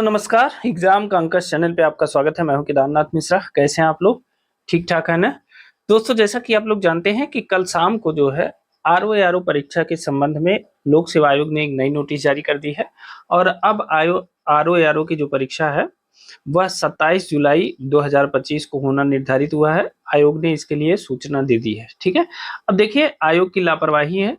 दोस्तों नमस्कार। एग्जाम का अंकश चैनल पे आपका स्वागत है। मैं हूं केदारनाथ मिश्रा। कैसे हैं आप लोग? ठीक ठाक है ना? दोस्तों जैसा कि आप लोग जानते हैं कि कल शाम को जो है आरओ परीक्षा के संबंध में लोक सेवा आयोग ने एक नई नोटिस जारी कर दी है। और अब आरओ की जो परीक्षा है वह 27 जुलाई 2025 को होना निर्धारित हुआ है। आयोग ने इसके लिए सूचना दे दी है। ठीक है, अब देखिए आयोग की लापरवाही है।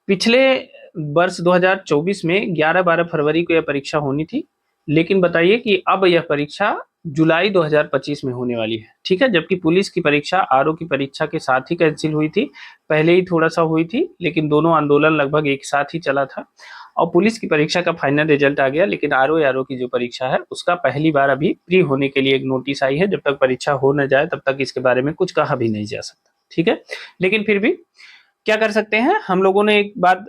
पिछले वर्ष 2024 में 11-12 फरवरी को यह परीक्षा होनी थी, लेकिन बताइए कि अब यह परीक्षा जुलाई 2025 में होने वाली है। ठीक है, जबकि पुलिस की परीक्षा आरओ की परीक्षा के साथ ही कैंसिल हुई थी। पहले ही थोड़ा सा हुई थी, लेकिन दोनों आंदोलन लगभग एक साथ ही चला था और पुलिस की परीक्षा का फाइनल रिजल्ट आ गया। लेकिन आरओ की जो परीक्षा है उसका पहली बार अभी प्री होने के लिए एक नोटिस आई है। जब तक परीक्षा हो न जाए तब तक इसके बारे में कुछ कहा भी नहीं जा सकता। ठीक है, लेकिन फिर भी क्या कर सकते हैं हम लोगों ने। एक बात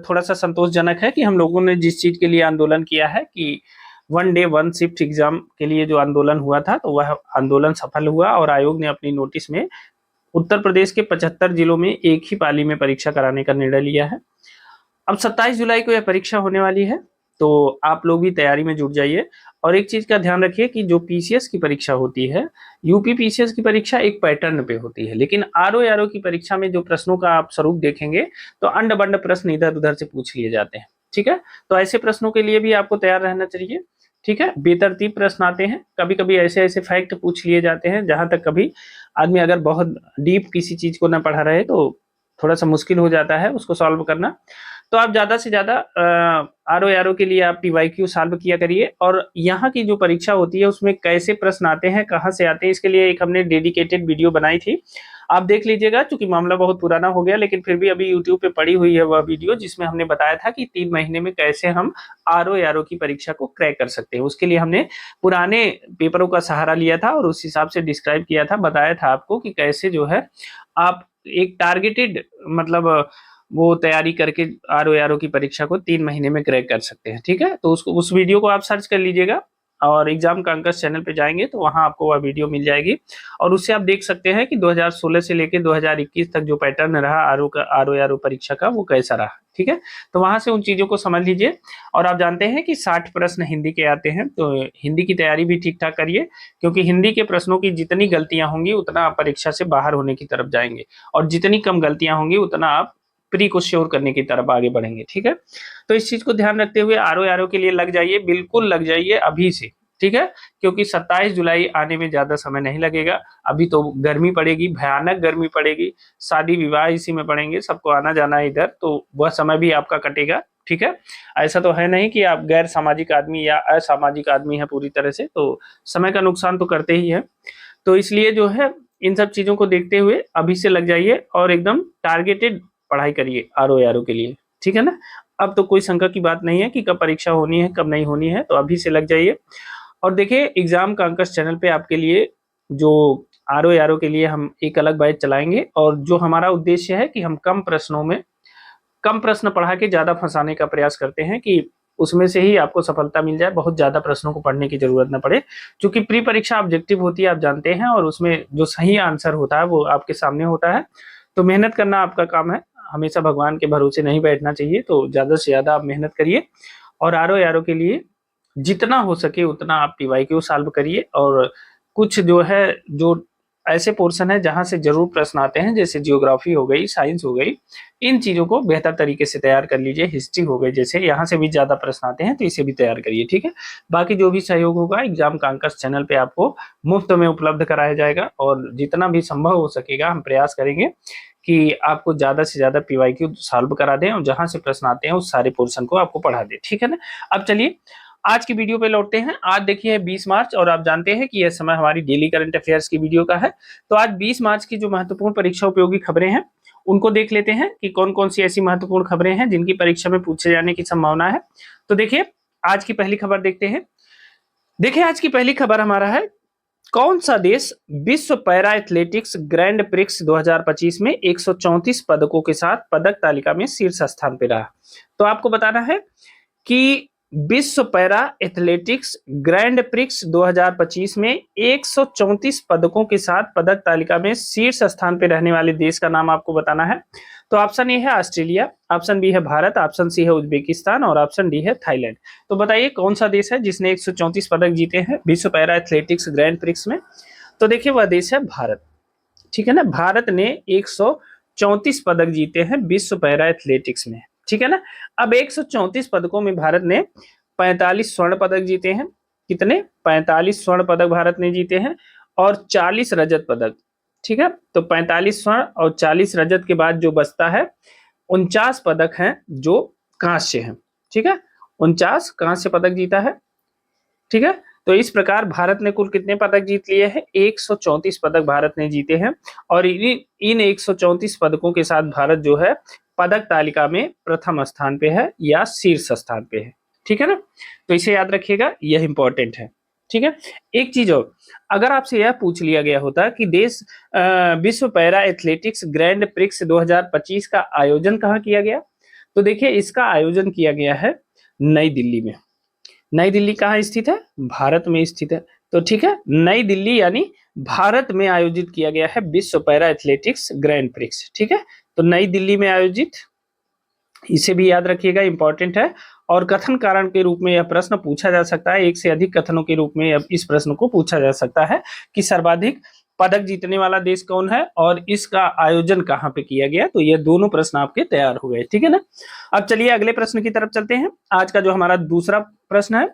थोड़ा सा संतोषजनक है कि हम लोगों ने जिस चीज के लिए आंदोलन किया है कि one day one shift exam के लिए जो आंदोलन हुआ था, तो वह आंदोलन सफल हुआ और आयोग ने अपनी नोटिस में उत्तर प्रदेश के 75 जिलों में एक ही पाली में परीक्षा कराने का निर्णय लिया है। अब 27 जुलाई को यह परीक्षा होने वाली है, तो आप लोग भी तैयारी में जुट जाइए। और एक चीज का ध्यान रखिए कि जो पीसीएस की परीक्षा होती है, यूपी पीसीएस की परीक्षा एक पैटर्न पे होती है, लेकिन आरओ की परीक्षा में जो प्रश्नों का आप स्वरूप देखेंगे तो अंड बंड प्रश्न इधर उधर से पूछ लिए जाते हैं। ठीक है, तो ऐसे प्रश्नों के लिए भी आपको तैयार रहना चाहिए। ठीक है, बेतरतीब प्रश्न आते हैं, कभी कभी ऐसे ऐसे फैक्ट पूछ लिए जाते हैं जहां तक कभी आदमी अगर बहुत डीप किसी चीज को ना पढ़ा रहे तो थोड़ा सा मुश्किल हो जाता है उसको सॉल्व करना। तो आप ज्यादा से ज्यादा आरओ के लिए आप पीवाईक्यू सॉल्व किया करिए। और यहाँ की जो परीक्षा होती है उसमें कैसे प्रश्न आते हैं, कहाँ से आते हैं, इसके लिए एक हमने डेडिकेटेड वीडियो बनाई थी, आप देख लीजिएगा। चूंकि मामला बहुत पुराना हो गया, लेकिन फिर भी अभी यूट्यूब पे पड़ी हुई है वह वीडियो, जिसमें हमने बताया था कि 3 महीने में कैसे हम आरओ की परीक्षा को क्रैक कर सकते हैं। उसके लिए हमने पुराने पेपरों का सहारा लिया था और उस हिसाब से डिस्क्राइब किया था, बताया था आपको कि कैसे जो है आप एक टारगेटेड मतलब वो तैयारी करके आरओ की परीक्षा को 3 महीने में क्रैक कर सकते हैं। ठीक है, तो उसको उस वीडियो को आप सर्च कर लीजिएगा और एग्जाम का अंकश चैनल पे जाएंगे तो वहां आपको वह वीडियो मिल जाएगी। और उससे आप देख सकते हैं कि 2016 से लेकर 2021 तक जो पैटर्न रहा आरओ परीक्षा का वो कैसा रहा। ठीक है, तो वहां से उन चीजों को समझ लीजिए। और आप जानते हैं कि 60 प्रश्न हिंदी के आते हैं, तो हिंदी की तैयारी भी ठीक ठाक करिए, क्योंकि हिंदी के प्रश्नों की जितनी गलतियां होंगी उतना आप परीक्षा से बाहर होने की तरफ जाएंगे, और जितनी कम गलतियां होंगी उतना आप प्री को श्योर करने की तरफ आगे बढ़ेंगे। ठीक है, तो इस चीज को ध्यान रखते हुए आरओ के लिए लग जाइए, बिल्कुल लग जाइए अभी से। ठीक है, क्योंकि 27 जुलाई आने में ज्यादा समय नहीं लगेगा। अभी तो गर्मी पड़ेगी, भयानक गर्मी पड़ेगी, शादी विवाह इसी में पड़ेंगे, सबको आना जाना है इधर, तो वह समय भी आपका कटेगा। ठीक है, ऐसा तो है नहीं कि आप गैर सामाजिक आदमी या असामाजिक आदमी है पूरी तरह से, तो समय का नुकसान तो करते ही है। तो इसलिए जो है इन सब चीजों को देखते हुए अभी से लग जाइए और एकदम टारगेटेड पढ़ाई करिए आरओ के लिए। ठीक है ना, अब तो कोई शंका की बात नहीं है कि कब परीक्षा होनी है कब नहीं होनी है, तो अभी से लग जाइए। और देखिए एग्जाम का अंकश चैनल पे आपके लिए जो आरओ के लिए हम एक अलग बैच चलाएंगे, और जो हमारा उद्देश्य है कि हम कम प्रश्नों में कम प्रश्न पढ़ा के ज्यादा फंसाने का प्रयास करते हैं कि उसमें से ही आपको सफलता मिल जाए, बहुत ज्यादा प्रश्नों को पढ़ने की जरूरत न पड़े। क्योंकि प्री परीक्षा ऑब्जेक्टिव होती है, आप जानते हैं, और उसमें जो सही आंसर होता है वो आपके सामने होता है। तो मेहनत करना आपका काम है, हमेशा भगवान के भरोसे नहीं बैठना चाहिए। तो ज्यादा से ज्यादा आप मेहनत करिए और आरओ के लिए जितना हो सके उतना आप पीवाईक्यू सॉल्व करिए। और कुछ जो है जो ऐसे पोर्शन है जहां से जरूर प्रश्न आते हैं, जैसे जियोग्राफी हो गई, साइंस हो गई, इन चीजों को बेहतर तरीके से तैयार कर लीजिए। हिस्ट्री हो गई, जैसे यहाँ से भी ज्यादा प्रश्न आते हैं तो इसे भी तैयार करिए। ठीक है, बाकी जो भी सहयोग होगा एग्जाम का अंकश चैनल पे आपको मुफ्त में उपलब्ध कराया जाएगा, और जितना भी संभव हो सकेगा हम प्रयास करेंगे कि आपको ज्यादा से ज्यादा पीवाईक्यू सॉल्व करा दें और जहां से प्रश्न आते हैं उस सारे पोर्शन को आपको पढ़ा दें। ठीक है ना, अब चलिए आज की वीडियो पे लौटते हैं। आज देखिए है 20 मार्च, और आप जानते हैं कि यह समय हमारी डेली करंट अफेयर्स की वीडियो का है। तो आज 20 मार्च की जो महत्वपूर्ण परीक्षा उपयोगी खबरें हैं उनको देख लेते हैं कि कौन कौन सी ऐसी महत्वपूर्ण खबरें हैं जिनकी परीक्षा में पूछे जाने की संभावना है। तो देखिए आज की पहली खबर देखते हैं। देखिए आज की पहली खबर हमारा है, कौन सा देश विश्व पैरा एथलेटिक्स ग्रैंड प्रिक्स 2025 में 134 पदकों के साथ पदक तालिका में शीर्ष स्थान पे रहा। तो आपको बताना है कि विश्व पैरा एथलेटिक्स ग्रैंड प्रिक्स 2025 में 134 पदकों के साथ पदक तालिका में शीर्ष स्थान पर रहने वाले देश का नाम आपको बताना है। तो ऑप्शन ए है ऑस्ट्रेलिया, ऑप्शन बी है भारत, ऑप्शन सी है उज्बेकिस्तान और ऑप्शन डी है थाईलैंड। तो बताइए कौन सा देश है जिसने 134 पदक जीते हैं विश्व पैरा एथलेटिक्स ग्रैंड प्रिक्स में। तो देखिए वह देश है भारत, ठीक है ना। भारत ने 134 पदक जीते हैं विश्व पैरा एथलेटिक्स में, ठीक है ना। अब 134 पदकों में भारत ने 45 स्वर्ण पदक जीते हैं। कितने? 45 स्वर्ण पदक भारत ने जीते हैं और 40 रजत पदक, ठीक है। तो 45 स्वर्ण और 40 रजत के बाद जो बचता है 49 पदक हैं जो कांस्य हैं, ठीक है। 49 कांस्य पदक जीता है, ठीक है। तो इस प्रकार भारत ने कुल कितने पदक जीत लिए हैं? 134 पदक भारत ने जीते हैं और इन 134 पदकों के साथ भारत जो है पदक तालिका में प्रथम स्थान पे है या शीर्ष स्थान पे है, ठीक है ना। तो इसे याद रखिएगा, यह इंपॉर्टेंट है, ठीक है। एक चीज और, अगर आपसे यह पूछ लिया गया होता कि देश विश्व पैरा एथलेटिक्स ग्रैंड प्रिक्स 2025 का आयोजन कहाँ किया गया, तो देखिए इसका आयोजन किया गया है नई दिल्ली में। नई दिल्ली कहाँ स्थित है? भारत में स्थित है। तो ठीक है, नई दिल्ली यानी भारत में आयोजित किया गया है विश्व पैरा एथलेटिक्स ग्रैंड प्रिक्स, ठीक है। तो नई दिल्ली में आयोजित, इसे भी याद रखिएगा, इंपॉर्टेंट है। और कथन कारण के रूप में यह प्रश्न पूछा जा सकता है, एक से अधिक कथनों के रूप में इस प्रश्न को पूछा जा सकता है कि सर्वाधिक पदक जीतने वाला देश कौन है और इसका आयोजन कहाँ पे किया गया। तो ये दोनों प्रश्न आपके तैयार हो गए, ठीक है ना। अब चलिए अगले प्रश्न की तरफ चलते हैं। आज का जो हमारा दूसरा प्रश्न है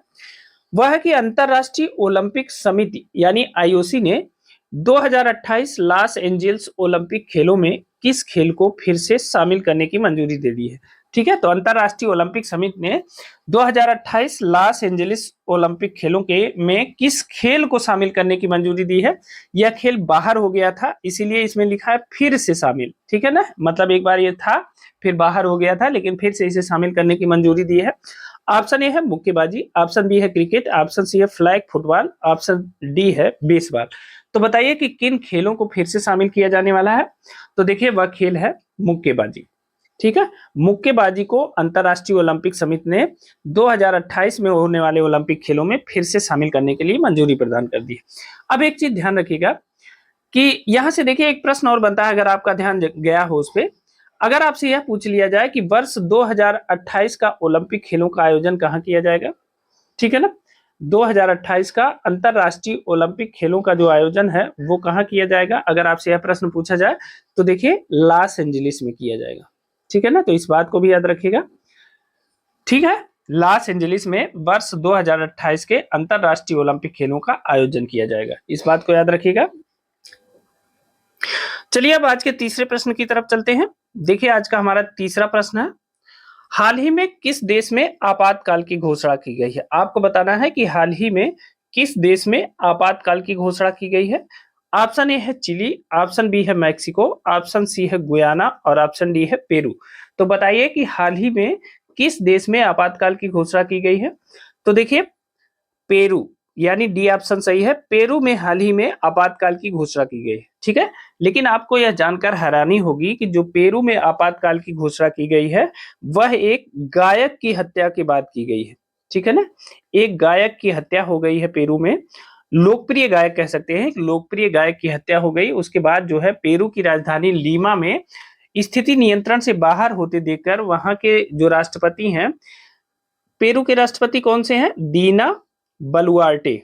वह है कि अंतरराष्ट्रीय ओलंपिक समिति यानी आईओसी ने 2028 लॉस एंजल्स ओलंपिक खेलों में किस खेल को फिर से शामिल करने की मंजूरी दे दी है, ठीक है। तो अंतरराष्ट्रीय ओलंपिक समिति ने 2028 लॉस एंजलिस ओलंपिक खेलों के में किस खेल को शामिल करने की मंजूरी दी है। यह खेल बाहर हो गया था, इसीलिए इसमें लिखा है फिर से शामिल, ठीक है ना। मतलब एक बार ये था फिर बाहर हो गया था, लेकिन फिर से इसे शामिल करने की मंजूरी दी है। ऑप्शन ए है मुक्केबाजी, ऑप्शन बी है क्रिकेट, ऑप्शन सी है फ्लैग फुटबॉल, ऑप्शन डी है बेसबॉल। तो बताइए कि किन खेलों को फिर से शामिल किया जाने वाला है। तो देखिए वह खेल है मुक्केबाजी, ठीक है। मुक्केबाजी को अंतरराष्ट्रीय ओलंपिक समिति ने 2028 में होने वाले ओलंपिक खेलों में फिर से शामिल करने के लिए मंजूरी प्रदान कर दी है। अब एक चीज ध्यान रखिएगा कि यहां से देखिए एक प्रश्न और बनता है, अगर आपका ध्यान गया हो उस पर। अगर आपसे यह पूछ लिया जाए कि वर्ष 2028 का ओलंपिक खेलों का आयोजन कहाँ किया जाएगा, ठीक है ना। 2028 का अंतरराष्ट्रीय ओलंपिक खेलों का जो आयोजन है वो कहाँ किया जाएगा, अगर आपसे यह प्रश्न पूछा जाए तो देखिए लॉस एंजलिस में किया जाएगा, ठीक है ना। तो इस बात को भी याद रखिएगा, ठीक है। लॉस एंजलिस में वर्ष 2028 के अंतरराष्ट्रीय ओलंपिक खेलों का आयोजन किया जाएगा, इस बात को याद रखिएगा। चलिए अब आज के तीसरे प्रश्न की तरफ चलते हैं। देखिए आज का हमारा तीसरा प्रश्न है, हाल ही में किस देश में आपातकाल की घोषणा की गई है। आपको बताना है कि हाल ही में किस देश में आपातकाल की घोषणा की गई है। ऑप्शन ए है चिली, ऑप्शन बी है मैक्सिको, ऑप्शन सी है गुयाना और ऑप्शन डी है पेरू। तो बताइए कि हाल ही में किस देश में आपातकाल की घोषणा की गई है। तो देखिए पेरू यानी डी ऑप्शन सही है, पेरू में हाल ही में आपातकाल की घोषणा की गई है, ठीक है। लेकिन आपको यह जानकर हैरानी होगी कि जो पेरू में आपातकाल की घोषणा की गई है वह एक गायक की हत्या के बाद की गई है, ठीक है ना। एक गायक की हत्या हो गई है पेरू में, लोकप्रिय गायक कह सकते हैं, लोकप्रिय गायक की हत्या हो गई। उसके बाद जो है पेरू की राजधानी लीमा में स्थिति नियंत्रण से बाहर होते देखकर वहां के जो राष्ट्रपति हैं, पेरू के राष्ट्रपति कौन से हैं, दीना बलुआर्टे,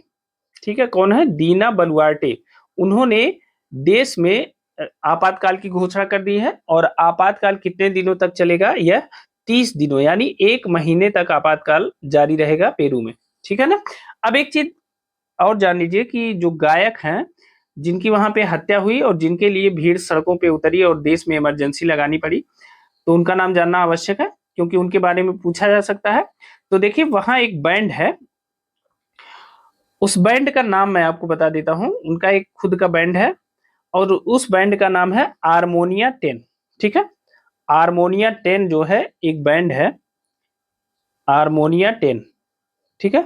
ठीक है। कौन है, दीना बलुआर्टे। उन्होंने देश में आपातकाल की घोषणा कर दी है और आपातकाल कितने दिनों तक चलेगा, यह 30 दिनों यानी 1 महीने तक आपातकाल जारी रहेगा पेरू में, ठीक है ना। अब एक चीज और जान लीजिए कि जो गायक हैं जिनकी वहां पे हत्या हुई और जिनके लिए भीड़ सड़कों पे उतरी और देश में इमरजेंसी लगानी पड़ी, तो उनका नाम जानना आवश्यक है क्योंकि उनके बारे में पूछा जा सकता है। तो देखिए वहां एक बैंड है, उस बैंड का नाम मैं आपको बता देता हूं, उनका एक खुद का बैंड है और उस बैंड का नाम है हारमोनिया 10, ठीक है। हारमोनिया 10 जो है एक बैंड है, हारमोनिया 10, ठीक है।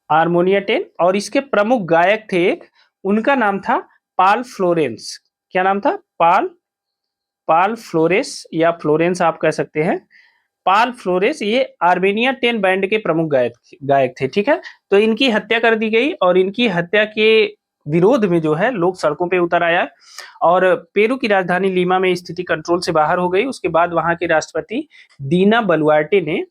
हारमोनिया 10 और इसके प्रमुख गायक थे एक, उनका नाम था पाल फ्लोरेंस। क्या नाम था, पाल फ्लोरेंस या फ्लोरेंस आप कह सकते हैं, पाल फ्लोरेस, ये आर्मेनिया 10 बैंड के प्रमुख गायक थे। ठीक है, तो इनकी हत्या कर दी गई और इनकी हत्या के विरोध में जो है लोग सड़कों पे उतर आया और पेरू की राजधानी लीमा में स्थिति कंट्रोल से बाहर हो गई। उसके बाद वहां के राष्ट्रपति दीना बलुआर्टे ने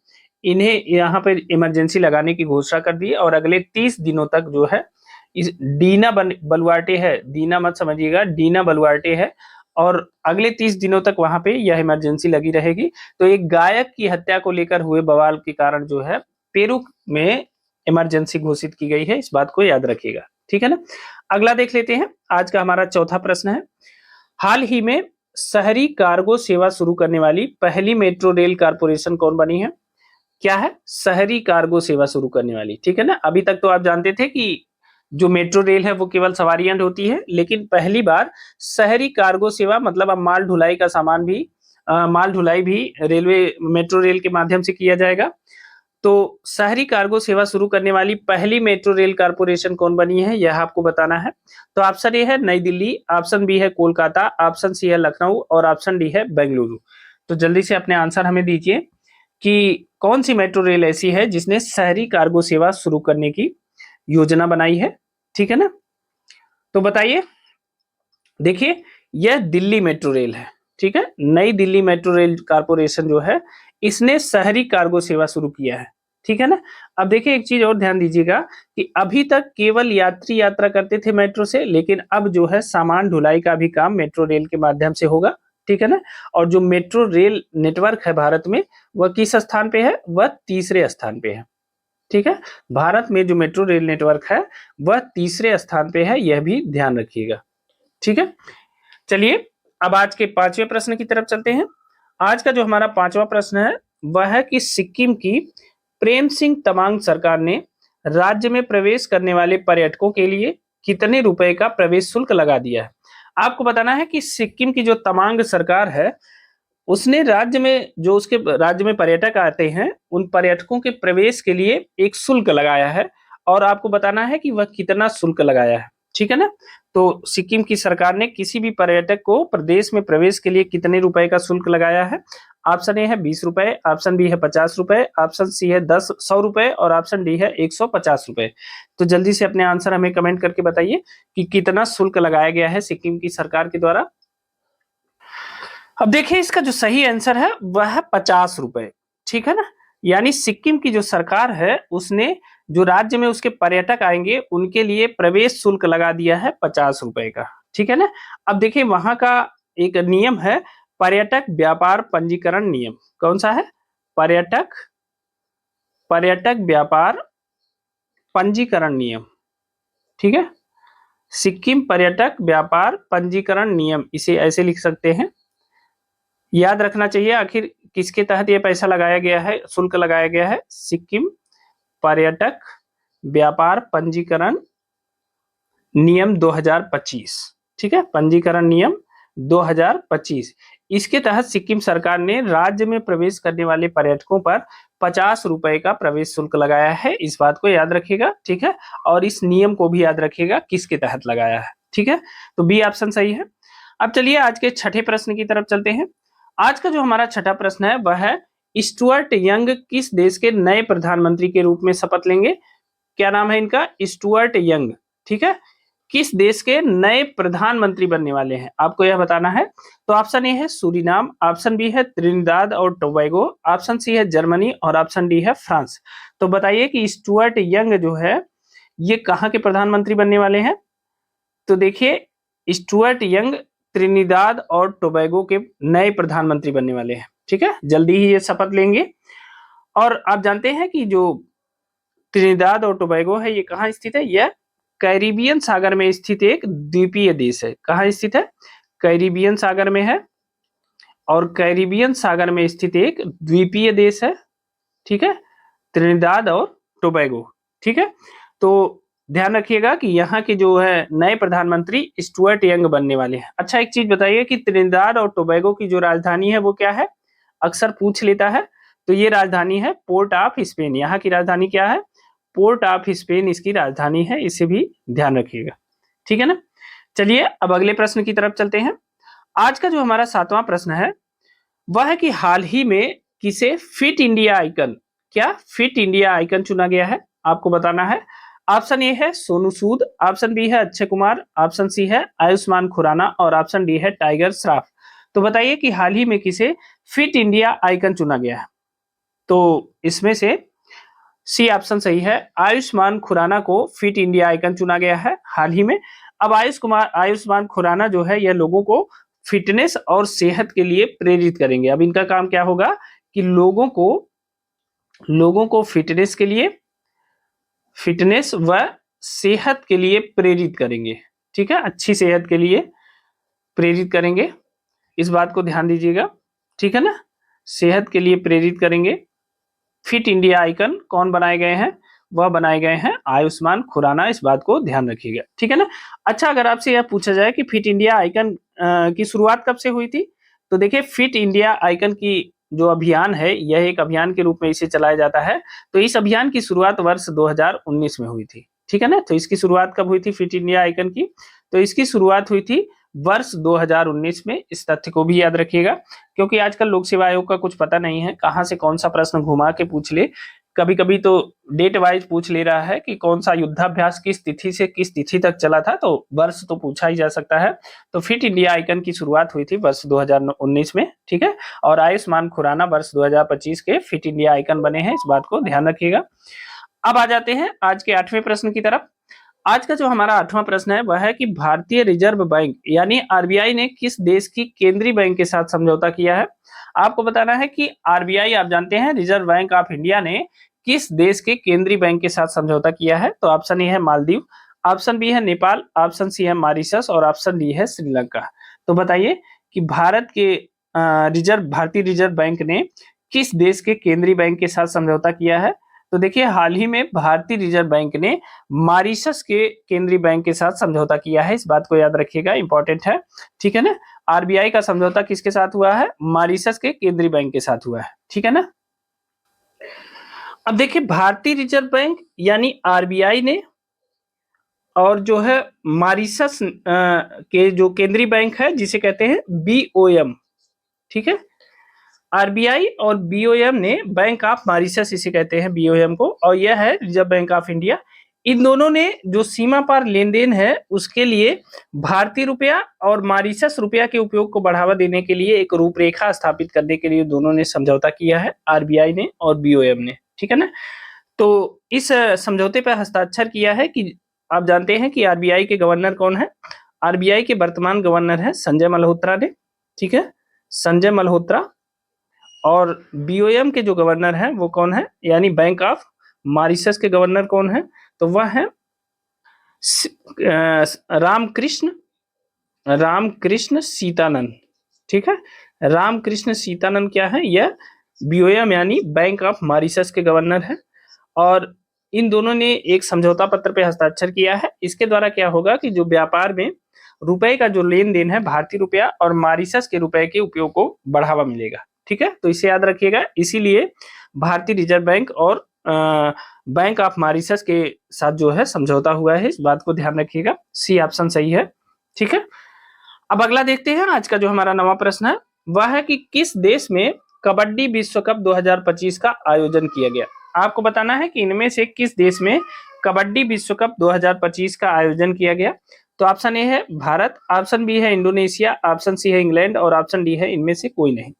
इन्हें यहाँ पर इमरजेंसी लगाने की घोषणा कर दी और अगले 30 दिनों तक जो है इस बलुआर्टे है, दीना मत समझिएगा, डीना बलुआर्टे है, और अगले 30 दिनों तक वहां पे यह इमरजेंसी लगी रहेगी। तो एक गायक की हत्या को लेकर हुए बवाल के कारण जो है पेरू में इमरजेंसी घोषित की गई है, इस बात को याद रखिएगा। ठीक है ना, अगला देख लेते हैं। आज का हमारा चौथा प्रश्न है, हाल ही में शहरी कार्गो सेवा शुरू करने वाली पहली मेट्रो रेल कारपोरेशन कौन बनी है? क्या है? शहरी कार्गो सेवा शुरू करने वाली। ठीक है ना, अभी तक तो आप जानते थे कि जो मेट्रो रेल है वो केवल सवारियां ढोती है, लेकिन पहली बार शहरी कार्गो सेवा मतलब अब माल ढुलाई का सामान भी माल ढुलाई भी रेलवे मेट्रो रेल के माध्यम से किया जाएगा। तो शहरी कार्गो सेवा शुरू करने वाली पहली मेट्रो रेल कारपोरेशन कौन बनी है, यह आपको बताना है। तो ऑप्शन ए है नई दिल्ली, ऑप्शन बी है कोलकाता, ऑप्शन सी है लखनऊ और ऑप्शन डी है बेंगलुरु। तो जल्दी से अपने आंसर हमें दीजिए कि कौन सी मेट्रो रेल ऐसी है जिसने शहरी कार्गो सेवा शुरू करने की योजना बनाई है। ठीक है ना, तो बताइए। देखिए, यह दिल्ली मेट्रो रेल है। ठीक है, नई दिल्ली मेट्रो रेल कारपोरेशन जो है इसने शहरी कार्गो सेवा शुरू किया है। ठीक है ना, अब देखिए एक चीज और ध्यान दीजिएगा कि अभी तक केवल यात्री यात्रा करते थे मेट्रो से, लेकिन अब जो है सामान ढुलाई का भी काम मेट्रो रेल के माध्यम से होगा। ठीक है ना, और जो मेट्रो रेल नेटवर्क है भारत में वह किस स्थान पे है? वह तीसरे स्थान पे है। ठीक है, भारत में जो मेट्रो रेल नेटवर्क है वह तीसरे स्थान पे है, यह भी ध्यान रखिएगा। ठीक है, चलिए अब आज के पांचवें प्रश्न की तरफ चलते हैं। आज का जो हमारा पांचवा प्रश्न है वह है कि सिक्किम की प्रेम सिंह तमांग सरकार ने राज्य में प्रवेश करने वाले पर्यटकों के लिए कितने रुपए का प्रवेश शुल्क लगा दिया है? आपको बताना है कि सिक्किम की जो तमांग सरकार है उसने राज्य में जो उसके राज्य में पर्यटक आते हैं उन पर्यटकों के प्रवेश के लिए एक शुल्क लगाया है और आपको बताना है कि वह कितना शुल्क लगाया है। ठीक है ना, तो सिक्किम की सरकार ने किसी भी पर्यटक को प्रदेश में प्रवेश के लिए कितने रुपए का शुल्क लगाया है? ऑप्शन ए है 20 रुपए, ऑप्शन बी है 50 रुपए, ऑप्शन सी है 100 रुपए और ऑप्शन डी है 150 रुपए। तो जल्दी से अपने आंसर हमें कमेंट करके बताइए कि कितना शुल्क लगाया गया है सिक्किम की सरकार के द्वारा। अब देखिए इसका जो सही आंसर है वह है 50 रुपए। ठीक है ना, यानी सिक्किम की जो सरकार है उसने जो राज्य में उसके पर्यटक आएंगे उनके लिए प्रवेश शुल्क लगा दिया है 50 रुपए का। ठीक है ना, अब देखिए वहां का एक नियम है पर्यटक व्यापार पंजीकरण नियम। कौन सा है? पर्यटक पर्यटक व्यापार पंजीकरण नियम। ठीक है, सिक्किम पर्यटक व्यापार पंजीकरण नियम, इसे ऐसे लिख सकते हैं। याद रखना चाहिए आखिर किसके तहत यह पैसा लगाया गया है, शुल्क लगाया गया है? सिक्किम पर्यटक व्यापार पंजीकरण नियम 2025। ठीक है, पंजीकरण नियम 2025। इसके तहत सिक्किम सरकार ने राज्य में प्रवेश करने वाले पर्यटकों पर 50 रुपए का प्रवेश शुल्क लगाया है, इस बात को याद रखिएगा। ठीक है, और इस नियम को भी याद रखिएगा किसके तहत लगाया है। ठीक है, तो बी ऑप्शन सही है। अब चलिए आज के छठे प्रश्न की तरफ चलते हैं। आज का जो हमारा छठा प्रश्न है वह है स्टुअर्ट यंग किस देश के नए प्रधानमंत्री के रूप में शपथ लेंगे? क्या नाम है इनका? Stuart young. ठीक है, किस देश के नए प्रधानमंत्री बनने वाले हैं आपको यह बताना है। तो ऑप्शन ए है सूरीनाम, ऑप्शन बी है त्रिनिदाद और टोबैगो, ऑप्शन सी है जर्मनी और ऑप्शन डी है फ्रांस। तो बताइए कि स्टुअर्ट यंग जो है ये कहाँ के प्रधानमंत्री बनने वाले हैं? तो देखिए स्टुअर्ट यंग त्रिनिदाद और टोबैगो के नए प्रधानमंत्री बनने वाले हैं। ठीक है, जल्दी ही ये शपथ लेंगे। और आप जानते हैं कि जो त्रिनिदाद और टोबैगो है ये कहाँ स्थित है? यह कैरिबियन सागर में स्थित एक द्वीपीय देश है। कहाँ स्थित है? कैरिबियन सागर में है और कैरिबियन सागर में स्थित एक द्वीपीय देश है। ठीक है, त्रिनिदाद और टोबैगो। ठीक है, तो ध्यान रखिएगा कि यहाँ के जो है नए प्रधानमंत्री स्टुअर्ट यंग बनने वाले हैं। अच्छा एक चीज बताइए कि त्रिनिदाद और टोबैगो की जो राजधानी है वो क्या है? अक्सर पूछ लेता है। तो ये राजधानी है पोर्ट ऑफ स्पेन। यहाँ की राजधानी क्या है? पोर्ट ऑफ स्पेन इसकी राजधानी है, इसे भी ध्यान रखिएगा। ठीक है ना, चलिए अब अगले प्रश्न की तरफ चलते हैं। आज का जो हमारा सातवां प्रश्न है वह है कि हाल ही में किसे फिट इंडिया आइकन, क्या फिट इंडिया आइकन चुना गया है, आपको बताना है। ऑप्शन ए है सोनू सूद, ऑप्शन बी है अक्षय कुमार, ऑप्शन सी है आयुष्मान खुराना और ऑप्शन डी है टाइगर श्रॉफ। तो बताइए कि हाल ही में किसे फिट इंडिया आइकन चुना गया है। तो इसमें से सी ऑप्शन सही है, आयुष्मान खुराना को फिट इंडिया आइकन चुना गया है हाल ही में। अब आयुष्मान खुराना जो है यह लोगों को फिटनेस और सेहत के लिए प्रेरित करेंगे। अब इनका काम क्या होगा कि लोगों को फिटनेस व सेहत के लिए प्रेरित करेंगे। ठीक है, अच्छी सेहत के लिए प्रेरित करेंगे, इस बात को ध्यान दीजिएगा। ठीक है ना, सेहत के लिए प्रेरित करेंगे। फिट इंडिया आइकन कौन बनाए गए हैं, वह बनाए गए हैं आयुष्मान खुराना, इस बात को ध्यान रखिएगा। ठीक है ना। अच्छा, अगर आपसे यह पूछा जाए कि फिट इंडिया आइकन की शुरुआत कब से हुई थी, तो देखिए फिट इंडिया आइकन की जो अभियान है यह एक अभियान के रूप में इसे चलाया जाता है। तो इस अभियान की शुरुआत वर्ष 2019 में हुई थी। ठीक है ना, तो इसकी शुरुआत कब हुई थी फिट इंडिया आइकन की, तो इसकी शुरुआत हुई थी वर्ष 2019 में। इस तथ्य को भी याद रखिएगा, क्योंकि आजकल लोक सेवा आयोग का कुछ पता नहीं है, कहां से कौन सा प्रश्न घुमा के पूछ ले। कभी-कभी तो डेट वाइज पूछ ले रहा है कि कौन सा युद्धाभ्यास किस तिथि से किस तिथि तक चला था, तो वर्ष तो पूछा ही जा सकता है। तो फिट इंडिया आइकन की शुरुआत हुई थी वर्ष 2019 में। ठीक है, और आयुष्मान खुराना वर्ष 2025 के फिट इंडिया आइकन बने हैं, इस बात को ध्यान रखिएगा। अब आ जाते हैं आज के 8वें प्रश्न की तरफ। आज का जो हमारा 8वां प्रश्न है वह है कि भारतीय रिजर्व बैंक यानी आरबीआई ने किस देश की केंद्रीय बैंक के साथ समझौता किया है। आपको बताना है कि आरबीआई, आप जानते हैं, रिजर्व बैंक ऑफ इंडिया ने किस देश के केंद्रीय बैंक के साथ समझौता किया है। तो ऑप्शन ए है मालदीव, ऑप्शन बी है नेपाल, ऑप्शन सी है मॉरिशस और ऑप्शन डी है श्रीलंका। तो बताइए कि भारतीय रिजर्व बैंक ने किस देश के केंद्रीय बैंक के साथ समझौता किया है। तो देखिए हाल ही में भारतीय रिजर्व बैंक ने मॉरिशस के केंद्रीय बैंक के साथ समझौता किया है, इस बात को याद रखिएगा, इंपॉर्टेंट है। ठीक है ना, आरबीआई का समझौता किसके साथ हुआ है, मॉरिशस के केंद्रीय बैंक के साथ हुआ है। ठीक है ना। अब देखिए भारतीय रिजर्व बैंक यानी आरबीआई ने और जो है मॉरिशस के जो केंद्रीय बैंक है जिसे कहते हैं बीओएम। ठीक है, आरबीआई और बीओएम ने बैंक ऑफ मॉरिशस इसे कहते हैं बीओएम को, और यह है रिजर्व बैंक ऑफ इंडिया। इन दोनों ने जो सीमा पार लेन देन है उसके लिए भारतीय रुपया और मॉरिशस रुपया के उपयोग को बढ़ावा देने के लिए एक रूपरेखा स्थापित करने के लिए दोनों ने समझौता किया है, आरबीआई ने और बीओएम ने। ठीक है ना, तो इस समझौते पर हस्ताक्षर किया है कि आप जानते हैं कि आरबीआई के गवर्नर कौन है। आरबीआई के वर्तमान गवर्नर है संजय मल्होत्रा ने। ठीक है, संजय मल्होत्रा। और बीओएम के जो गवर्नर हैं वो कौन है, यानी बैंक ऑफ मॉरिशस के गवर्नर कौन है, तो वह है रामकृष्ण सीतानंद। ठीक है, रामकृष्ण सीतानंद क्या है, यह बीओएम यानी बैंक ऑफ मॉरिशस के गवर्नर है। और इन दोनों ने एक समझौता पत्र पे हस्ताक्षर किया है। इसके द्वारा क्या होगा कि जो व्यापार में रुपए का जो लेन देन है, भारतीय रुपया और मॉरिशस के रुपए के उपयोग को बढ़ावा मिलेगा। ठीक है, तो इसे याद रखिएगा। इसीलिए भारतीय रिजर्व बैंक और बैंक ऑफ मॉरिशस के साथ जो है समझौता हुआ है, इस बात को ध्यान रखिएगा। सी ऑप्शन सही है। ठीक है, अब अगला देखते हैं। आज का जो हमारा 9वां प्रश्न है वह है कि किस देश में कबड्डी विश्व कप 2025 का आयोजन किया गया। आपको बताना है कि इनमें से किस देश में कबड्डी विश्व कप 2025 का आयोजन किया गया। तो ऑप्शन ए है भारत, ऑप्शन बी है इंडोनेशिया, ऑप्शन सी है इंग्लैंड और ऑप्शन डी है इनमें से कोई नहीं।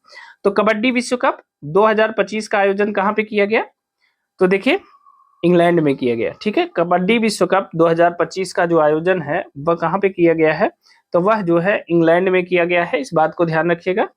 तो कबड्डी विश्व कप 2025 का आयोजन कहाँ पे किया गया, तो देखिए इंग्लैंड में किया गया। ठीक है, कबड्डी विश्व कप 2025 का जो आयोजन है वह कहाँ पे किया गया है, तो वह जो है इंग्लैंड में किया गया है, इस बात को ध्यान रखिएगा।